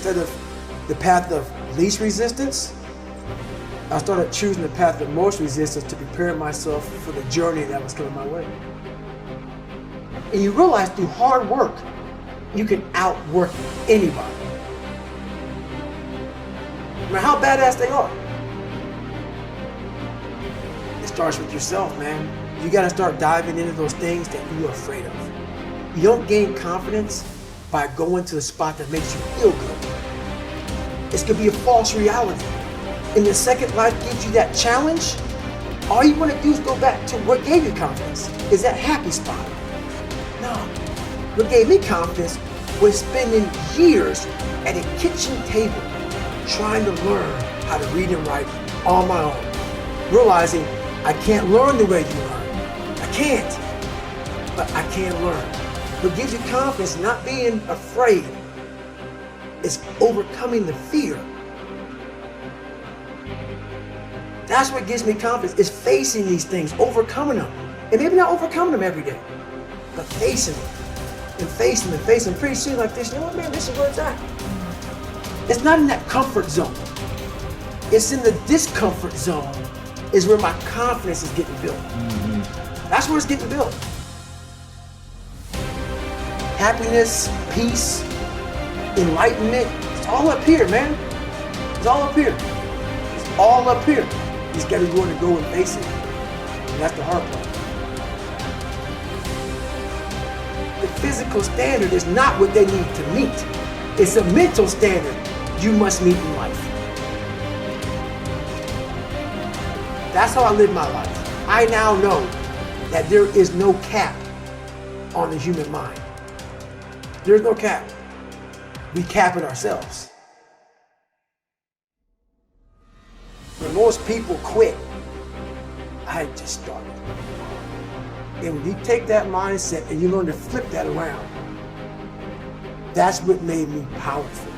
instead of the path of least resistance, I started choosing the path of most resistance to prepare myself for the journey that was coming my way. And you realize through hard work, you can outwork anybody. No matter how badass they are. It starts with yourself, man. You gotta start diving into those things that you're afraid of. You don't gain confidence by going to a spot that makes you feel good. It's gonna be a false reality. And the second life gives you that challenge, all you wanna do is go back to what gave you confidence, is that happy spot. No, what gave me confidence was spending years at a kitchen table trying to learn how to read and write on my own. Realizing I can't learn the way you learn. I can't, but I can learn. What gives you confidence, not being afraid, is overcoming the fear. That's what gives me confidence, is facing these things, overcoming them. And maybe not overcoming them every day, but facing them. And facing them, facing them. Pretty soon like this, you know what, man, this is where it's at. It's not in that comfort zone. It's in the discomfort zone is where my confidence is getting built. Mm-hmm. That's where it's getting built. Happiness, peace, enlightenment, it's all up here, man. It's all up here. It's all up here. You just gotta go and face it. And that's the hard part. The physical standard is not what they need to meet. It's a mental standard you must meet in life. That's how I live my life. I now know that there is no cap on the human mind. There's no cap. We cap it ourselves. When most people quit, I just started. And when you take that mindset and you learn to flip that around, that's what made me powerful.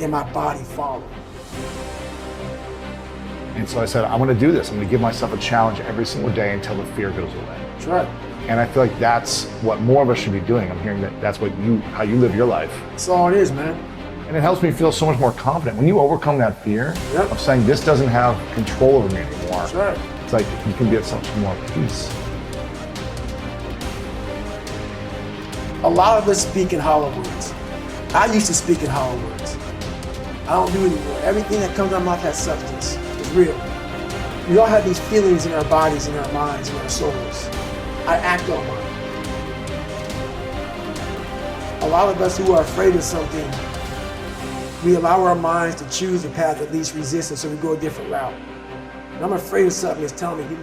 And my body followed. And so I said, I'm gonna do this. I'm gonna give myself a challenge every single day until the fear goes away. That's right. And I feel like that's what more of us should be doing. I'm hearing that that's how you live your life. That's all it is, man. And it helps me feel so much more confident. When you overcome that fear of saying this doesn't have control over me anymore. That's right. It's like you can get such more peace. A lot of us speak in hollow words. I used to speak in hollow words. I don't do it anymore. Everything that comes out of my mouth has substance. It's real. We all have these feelings in our bodies, in our minds, in our souls. I act on mine. A lot of us who are afraid of something, we allow our minds to choose the path of least resistance, so we go a different route. And I'm afraid of something that's telling me you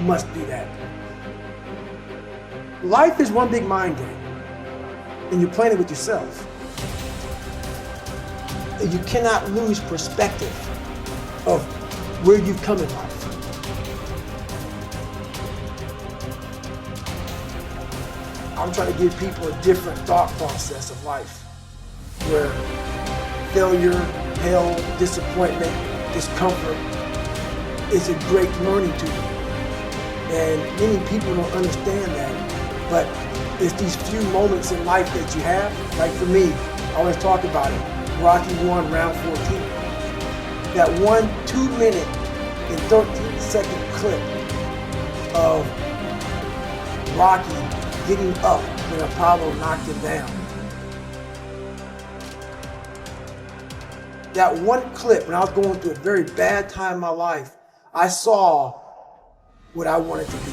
must do that. Life is one big mind game, and you're playing it with yourself. You cannot lose perspective of where you've come in life. I'm trying to give people a different thought process of life, where failure, hell, disappointment, discomfort is a great learning tool. And many people don't understand that, but it's these few moments in life that you have. Like for me, I always talk about it. Rocky 1, round 14. That 1 2-minute and 13-second clip of Rocky getting up when Apollo knocked him down. That one clip, when I was going through a very bad time in my life, I saw what I wanted to be.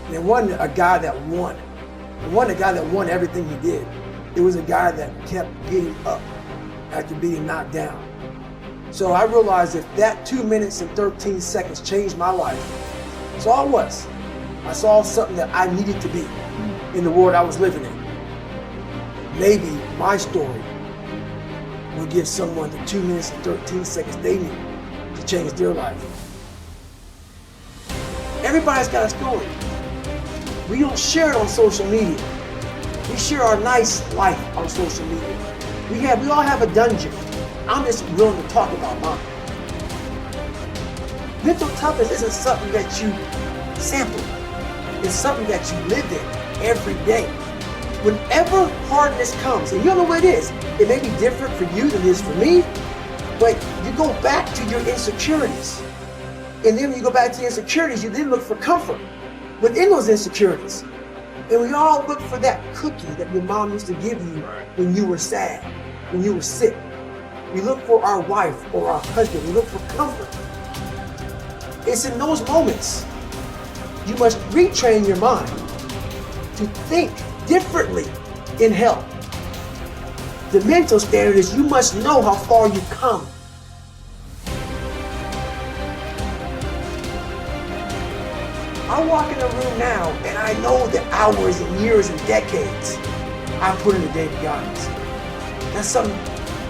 And it wasn't a guy that won. It wasn't a guy that won everything he did. It was a guy that kept getting up after being knocked down. So I realized if that 2 minutes and 13 seconds changed my life, that's all it was. I saw something that I needed to be in the world I was living in. Maybe my story will give someone the 2 minutes and 13 seconds they need to change their life. Everybody's got a story. We don't share it on social media. We share our nice life on social media. We all have a dungeon. I'm just willing to talk about mine. Mental toughness isn't something that you sample. It's something that you live in every day. Whenever hardness comes, and you don't know what it is, it may be different for you than it is for me, but you go back to your insecurities. And then when you go back to your insecurities, you then look for comfort within those insecurities. And we all look for that cookie that your mom used to give you when you were sad, when you were sick. We look for our wife or our husband. We look for comfort. It's in those moments you must retrain your mind to think differently in hell. The mental standard is you must know how far you've come. I walk in a room now and I know the hours and years and decades I put into David Goggins. That's something,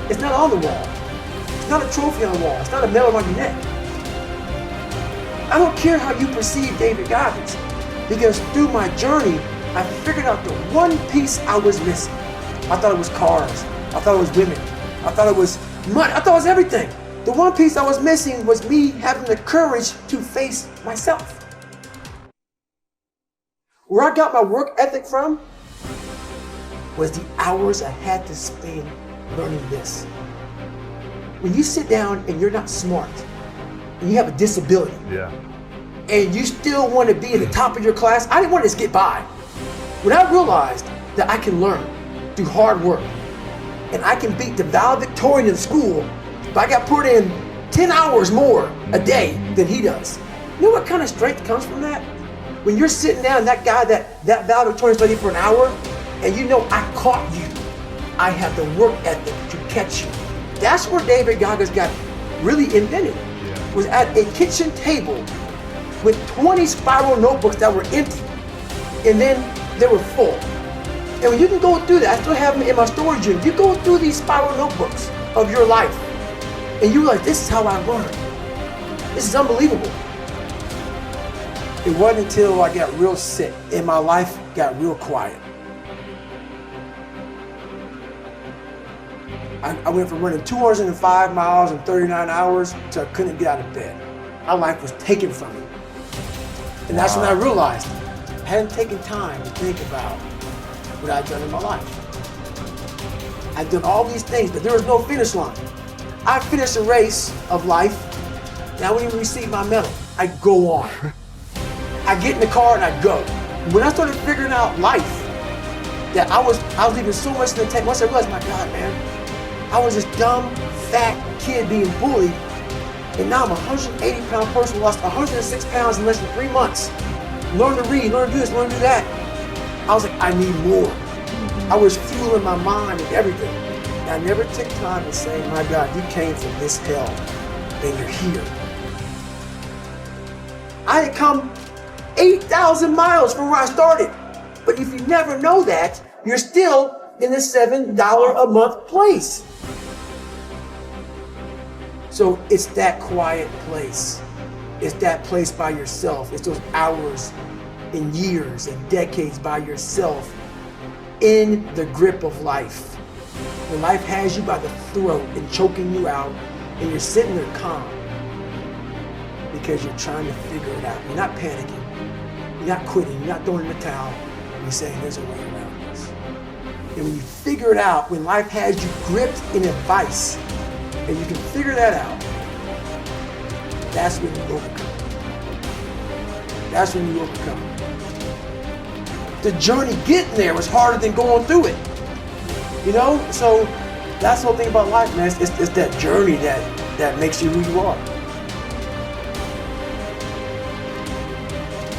it's not on the wall. It's not a trophy on the wall. It's not a medal on your neck. I don't care how you perceive David Goggins, because through my journey, I figured out the one piece I was missing. I thought it was cars. I thought it was women. I thought it was money. I thought it was everything. The one piece I was missing was me having the courage to face myself. Where I got my work ethic from was the hours I had to spend learning this. When you sit down and you're not smart, and you have a disability, and you still want to be at the top of your class, I didn't want to just get by. When I realized that I can learn through hard work, and I can beat the valedictorian in school, but I got put in 10 hours more a day than he does. You know what kind of strength comes from that? When you're sitting down, that guy that valedictorian studied for an hour, and you know I caught you. I have the work ethic to catch you. That's where David Goggins got really invented. Was at a kitchen table with 20 spiral notebooks that were empty, and then they were full. And when you can go through that, I still have them in my storage unit. You go through these spiral notebooks of your life, and you're like, this is how I learned. This is unbelievable. It wasn't until I got real sick and my life got real quiet. I went from running 205 miles in 39 hours to I couldn't get out of bed. My life was taken from me. And that's when I realized I hadn't taken time to think about what I'd done in my life. I'd done all these things, but there was no finish line. I finished a race of life, and I wouldn't even receive my medal. I'd go on. I get in the car and I go. When I started figuring out life, that I was leaving so much in the tank. Once I realized, my God, man, I was this dumb, fat kid being bullied, and now I'm a 180-pound person who lost 106 pounds in less than 3 months. Learn to read, learn to do this, learn to do that. I was like, I need more. I was fueling my mind and everything. And I never took time to say, my God, you came from this hell, and you're here. I had come 8,000 miles from where I started. But if you never know that, you're still in the $7 a month place. So it's that quiet place. It's that place by yourself. It's those hours and years and decades by yourself in the grip of life. When life has you by the throat and choking you out, and you're sitting there calm because you're trying to figure it out. You're not panicking. You're not quitting. You're not throwing in the towel. You're saying there's a way around this. And when you figure it out, when life has you gripped in a vice, and you can figure that out, that's when you overcome. That's when you overcome. The journey getting there was harder than going through it. You know? So that's the whole thing about life, man. It's that journey that makes you who you are.